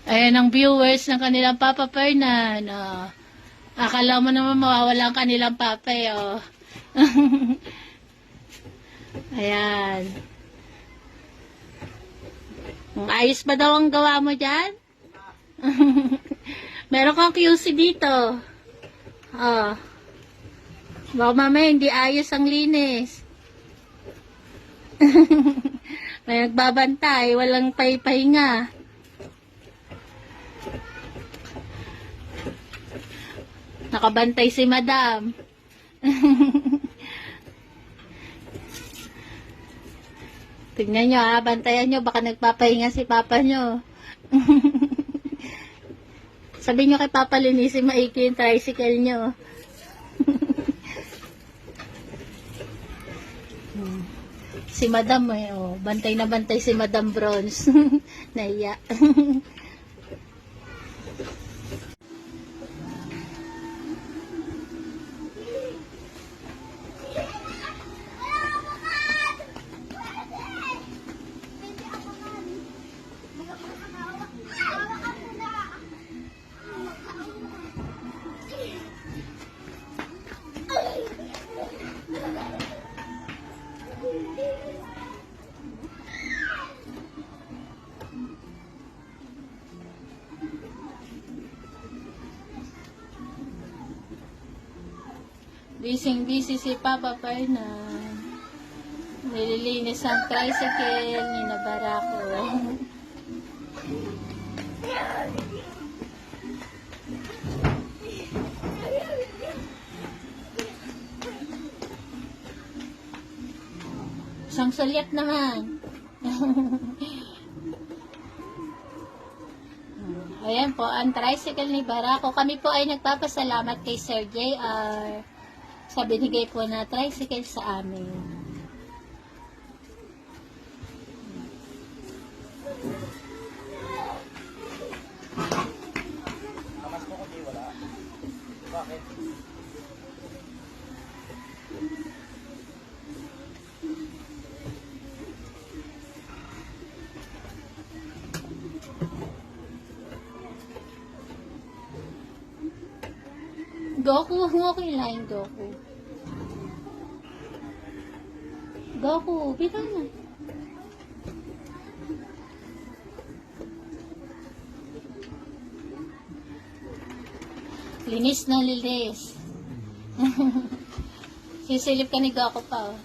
Ayan ang viewers ng kanilang Papa Fernan. Oh. Akala mo naman mawawala ang kanilang papa oh. Ayan. Ayos ba daw ang gawa mo dyan? Meron kang QC dito. Oh. Baka mamaya hindi ayos ang linis. May nagbabantay, walang pahinga. Nakabantay si Madam. Tignan nyo ha, bantayan nyo, baka nagpapahinga si Papa nyo. Sabihin nyo kay Papa linisin maiki yung tricycle nyo. Si Madam oh, bantay na bantay si Madam Bronze. Naiya. Busy si Papa Fernan. Nililinis ang tricycle ni Nabarako. Isang sulyap naman. Ayan po, ang tricycle ni Barako. Kami po ay nagpapasalamat kay Sir JR sa binigay po na tricycle sa amin. Kamas mo kundi wala. Bakit? Goku, okay lang Goku. Goku, bitaw na. Linis na linis. Sisilip ka ni Goku pa oh.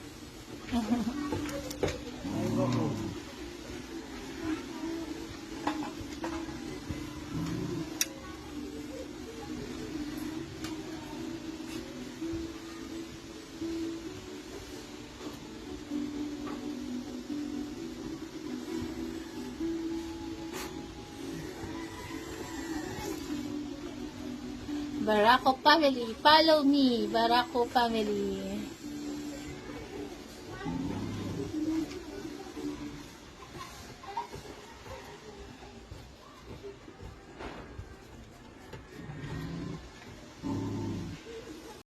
Barako family, follow me, Barako family.